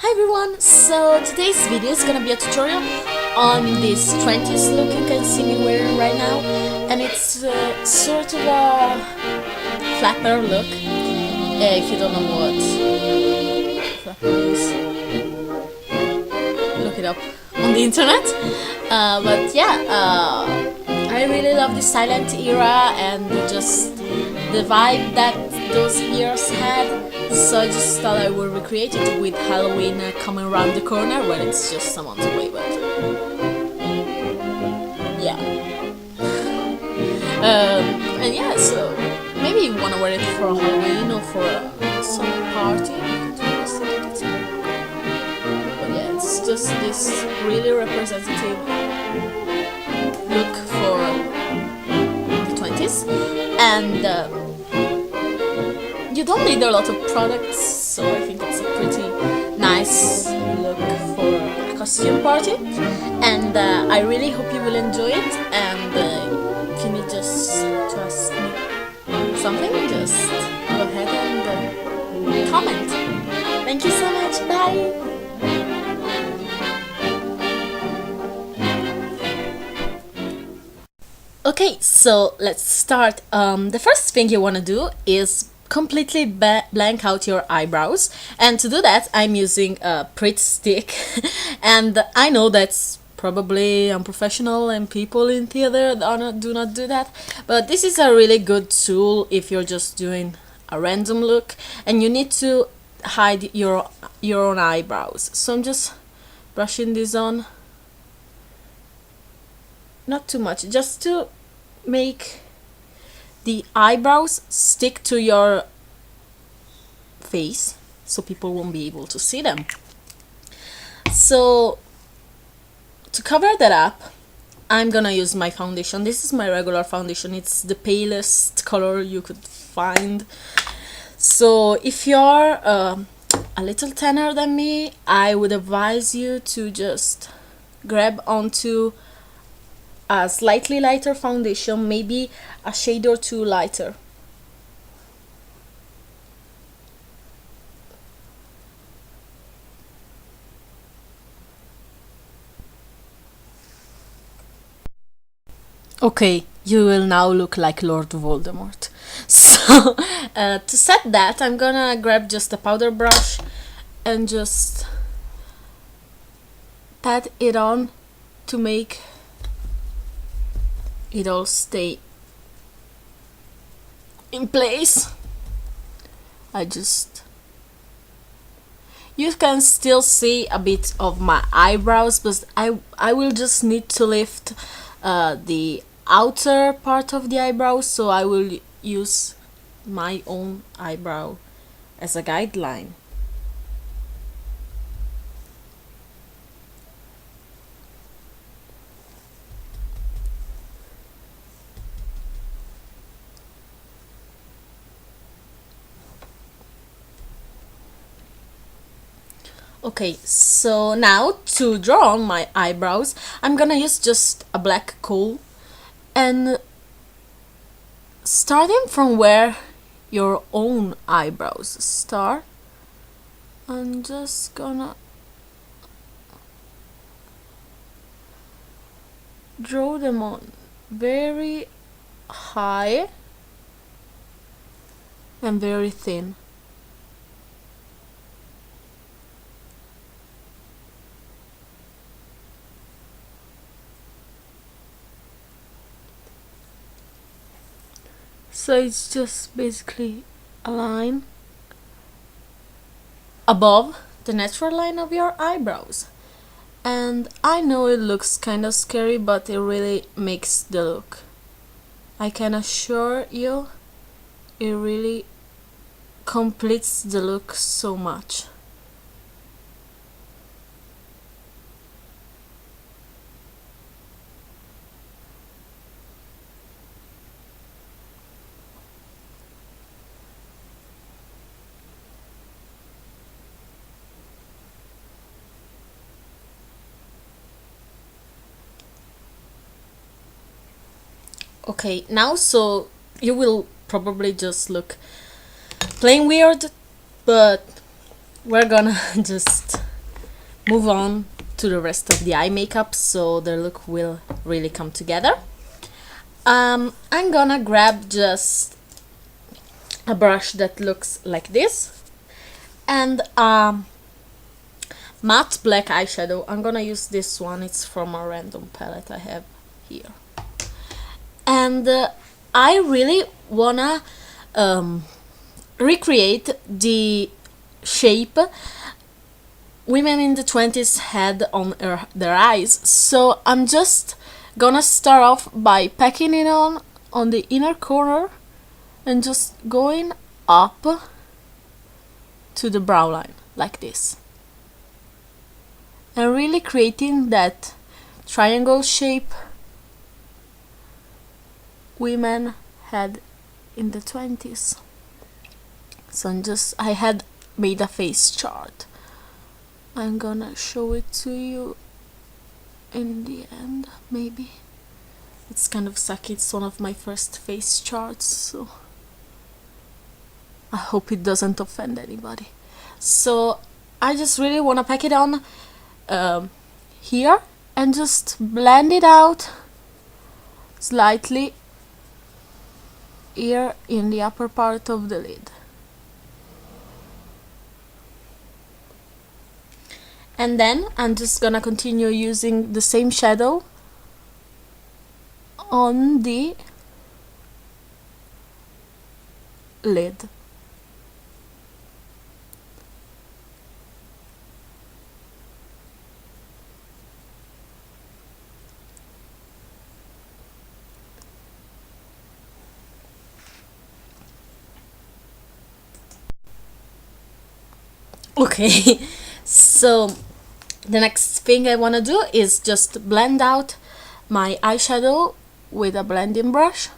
Hi everyone, so today's video is gonna be a tutorial on this 20s look you can see me wearing right now, and it's sort of a flapper look. If you don't know what flapper is, look it up on the internet. But yeah, I really love the silent era and just the vibe that those years had. So I just thought I would recreate it with Halloween coming around the corner when it's just some months away, but yeah. And yeah, so maybe you want to wear it for Halloween or for some party. But yeah, it's just this really representative look for the 20s. And you don't need a lot of products, so I think it's a pretty nice look for a costume party. And I really hope you will enjoy it. And if you need just to ask me something, just go ahead and comment. Thank you so much. Bye. Okay, so let's start. The first thing you want to do is completely blank out your eyebrows, and to do that I'm using a Pritt stick. And I know that's probably unprofessional and people in theater do not do that, but this is a really good tool if you're just doing a random look and you need to hide your own eyebrows. So I'm just brushing this on, not too much, just to make the eyebrows stick to your face so people won't be able to see them. So to cover that up, I'm gonna use my foundation. This is my regular foundation. It's the palest color you could find. So if you're a little tanner than me, I would advise you to just grab onto a slightly lighter foundation, maybe a shade or two lighter. Okay, you will now look like Lord Voldemort. So to set that, I'm gonna grab just a powder brush and just pat it on to make it all stay in place. You can still see a bit of my eyebrows, but I will just need to lift the outer part of the eyebrow, so I will use my own eyebrow as a guideline. Okay, so now to draw on my eyebrows, I'm gonna use just a black kohl, and starting from where your own eyebrows start, I'm just gonna draw them on very high and very thin. So it's just basically a line above the natural line of your eyebrows. And I know it looks kind of scary, but it really makes the look. I can assure you, it really completes the look so much. Okay, now so you will probably just look plain weird, but we're gonna just move on to the rest of the eye makeup so the look will really come together. I'm gonna grab just a brush that looks like this and matte black eyeshadow. I'm gonna use this one. It's from a random palette I have here. And I really wanna recreate the shape women in the 20s had on their eyes. So I'm just gonna start off by packing it on the inner corner and just going up to the brow line like this, and really creating that triangle shape women had in the 20s. So I had made a face chart. I'm gonna show it to you in the end, maybe. It's kind of sucky, it's one of my first face charts, so I hope it doesn't offend anybody. So I just really want to pack it on here and just blend it out slightly here in the upper part of the lid. And then I'm just gonna continue using the same shadow on the lid. Okay, so the next thing I want to do is just blend out my eyeshadow with a blending brush.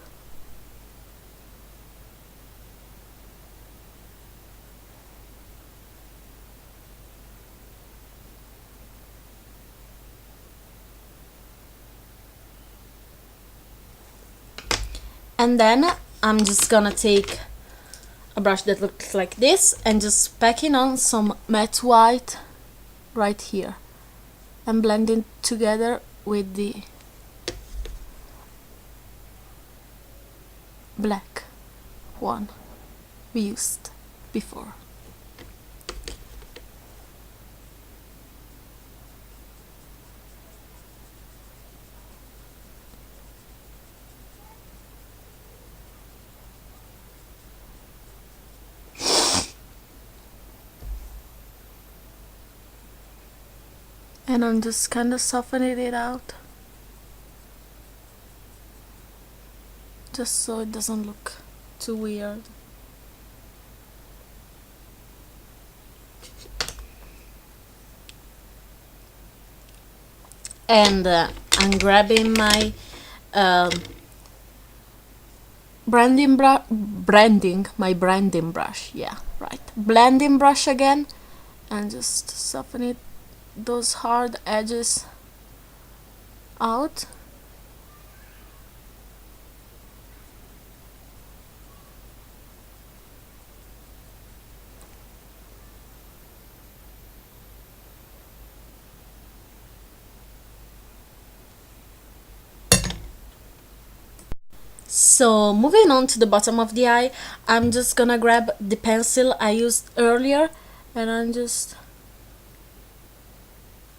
And then I'm just gonna take a brush that looks like this and just packing on some matte white right here and blending together with the black one we used before. And I'm just kind of softening it out, just so it doesn't look too weird. And I'm grabbing my branding brush, yeah, right, blending brush again, and just soften those hard edges out. So moving on to the bottom of the eye, I'm just gonna grab the pencil I used earlier and I'm just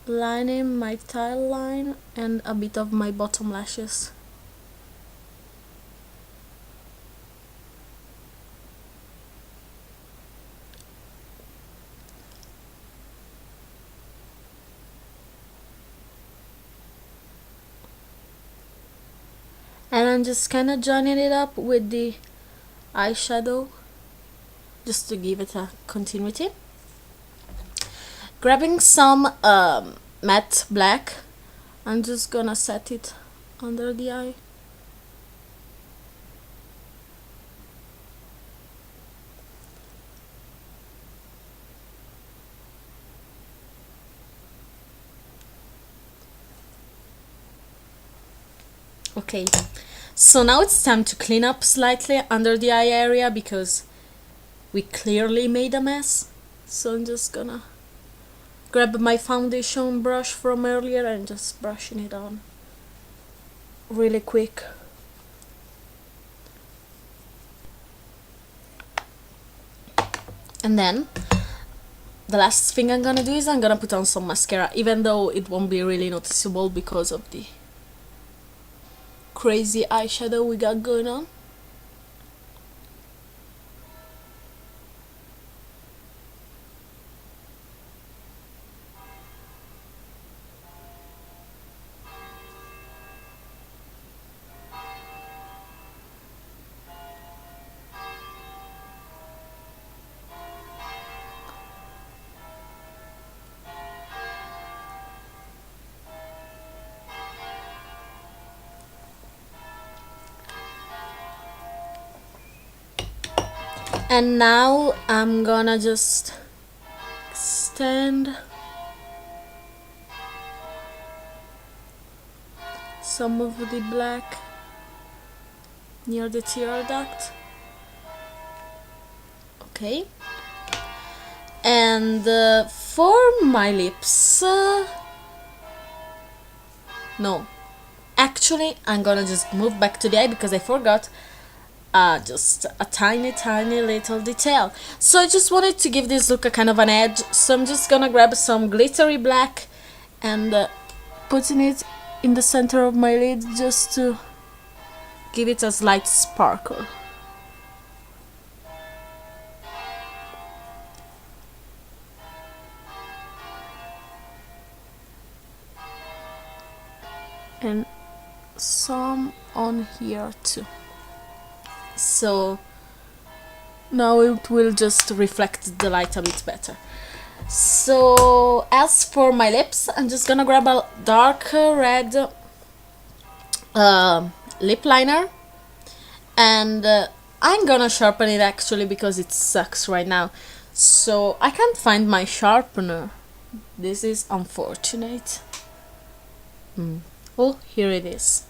lining my tile line and a bit of my bottom lashes. And I'm just kind of joining it up with the eyeshadow just to give it a continuity. Grabbing some matte black, I'm just gonna set it under the eye. Okay, so now it's time to clean up slightly under the eye area because we clearly made a mess. So I'm just gonna grab my foundation brush from earlier and just brushing it on really quick. And then the last thing I'm gonna do is I'm gonna put on some mascara, even though it won't be really noticeable because of the crazy eyeshadow we got going on. And now I'm gonna just extend some of the black near the tear duct. Okay. And for my lips, no, actually I'm gonna just move back to the eye because I forgot just a tiny little detail. So I just wanted to give this look a kind of an edge, so I'm just gonna grab some glittery black and putting it in the center of my lid just to give it a slight sparkle. And some on here too. So now it will just reflect the light a bit better. So as for my lips, I'm just gonna grab a dark red lip liner, and I'm gonna sharpen it actually because it sucks right now. So I can't find my sharpener. This is unfortunate. Oh, here it is.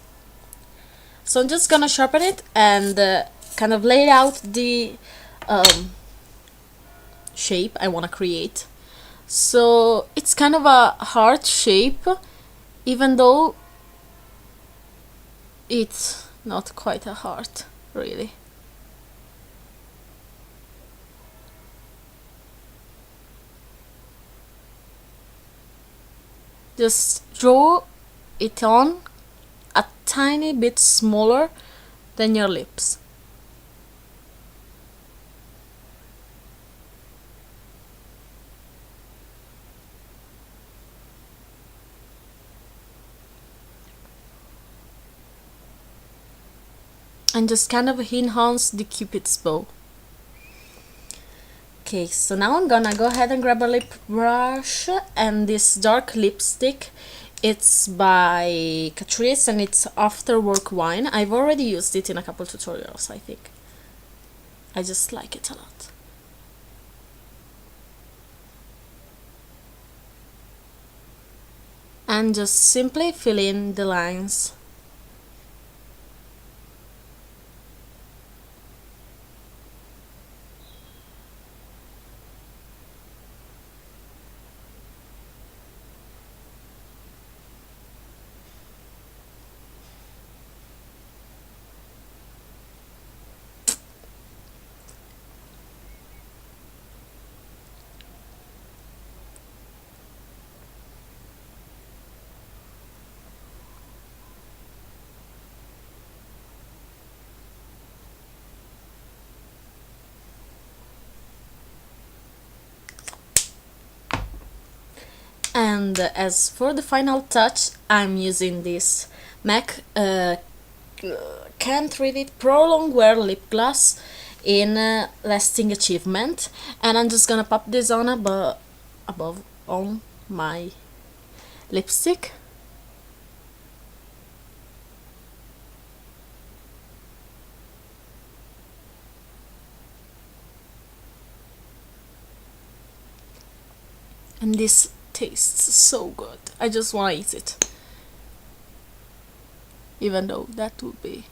So I'm just gonna sharpen it and kind of lay out the shape I want to create. So it's kind of a heart shape, even though it's not quite a heart, really. Just draw it on a tiny bit smaller than your lips. And just kind of enhance the cupid's bow. Okay, so now I'm gonna go ahead and grab a lip brush and this dark lipstick. It's by Catrice and it's After Work Wine. I've already used it in a couple tutorials, I think. I just like it a lot. And just simply fill in the lines. And as for the final touch, I'm using this MAC Can't Read It Pro Longwear Lip Gloss in Lasting Achievement, and I'm just gonna pop this on above on my lipstick. And this tastes so good. I just want to eat it. Even though that would be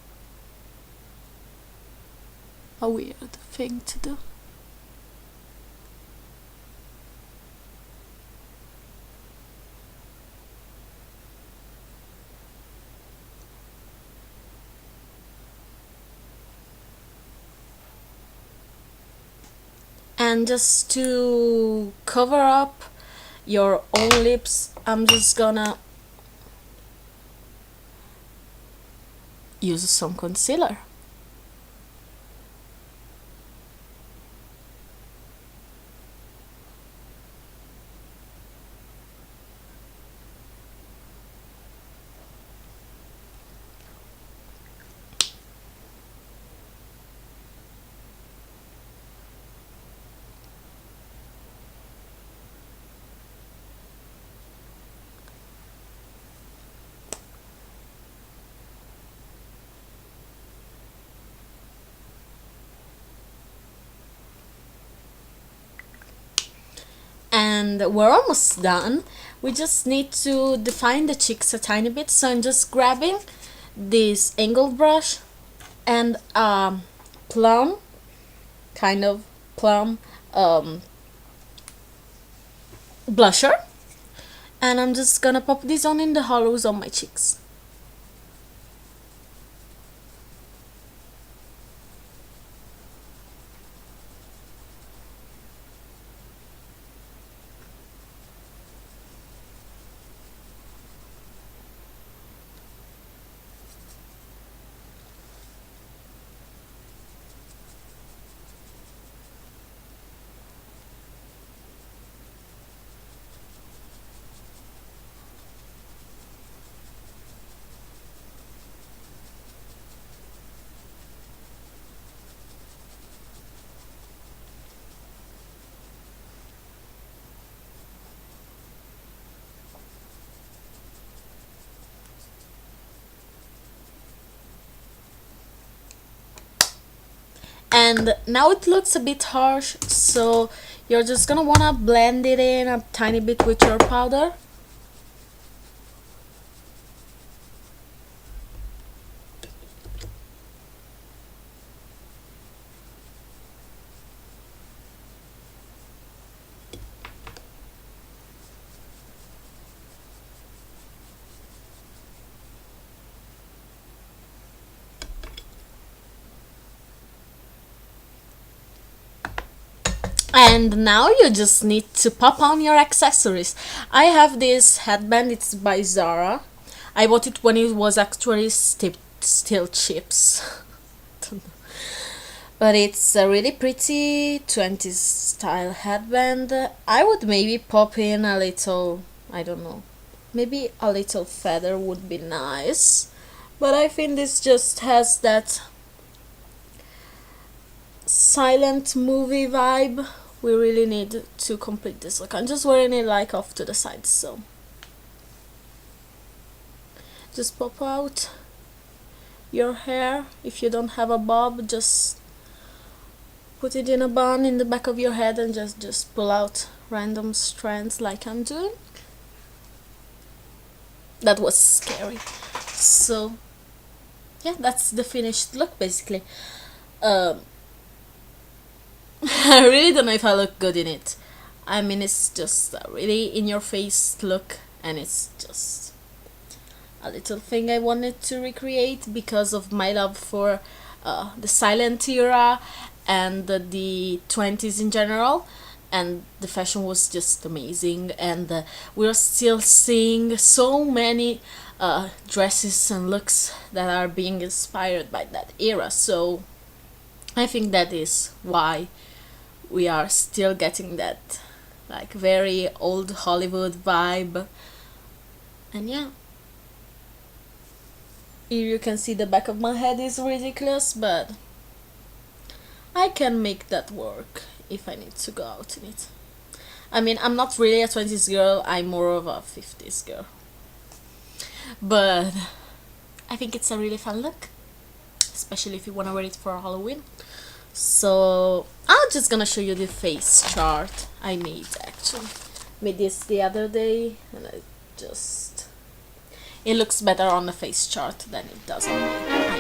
a weird thing to do. And just to cover up your own lips, I'm just gonna use some concealer. And we're almost done. We just need to define the cheeks a tiny bit, so I'm just grabbing this angled brush and plum, kind of plum blusher, and I'm just gonna pop this on in the hollows of my cheeks. And now it looks a bit harsh, so you're just gonna wanna blend it in a tiny bit with your powder. And now you just need to pop on your accessories. I have this headband, it's by Zara. I bought it when it was actually still chips. But it's a really pretty 20s style headband. I would maybe pop in a little, I don't know, maybe a little feather would be nice. But I think this just has that silent movie vibe we really need to complete this look. I'm just wearing it like off to the side, so just pop out your hair. If you don't have a bob, just put it in a bun in the back of your head and just pull out random strands like I'm doing. That was scary. So yeah, that's the finished look basically. I really don't know if I look good in it. I mean, it's just a really in your face look, and it's just a little thing I wanted to recreate because of my love for the silent era and the 20s in general, and the fashion was just amazing, and we're still seeing so many dresses and looks that are being inspired by that era. So I think that is why we are still getting that like very old Hollywood vibe. And yeah, here you can see the back of my head is ridiculous, but I can make that work if I need to go out in it. I mean, I'm not really a 20s girl, I'm more of a 50s girl, but I think it's a really fun look, especially if you want to wear it for Halloween. So I'm just gonna show you the face chart I made. Actually made this the other day, and it looks better on the face chart than it does on me, I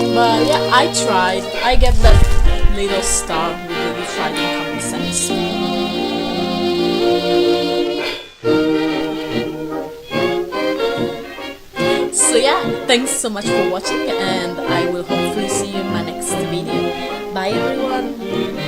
know. But yeah, I tried. I get that little star we really tried in Common Sense. So yeah, thanks so much for watching, and I will hopefully see you in my next video. Bye everyone.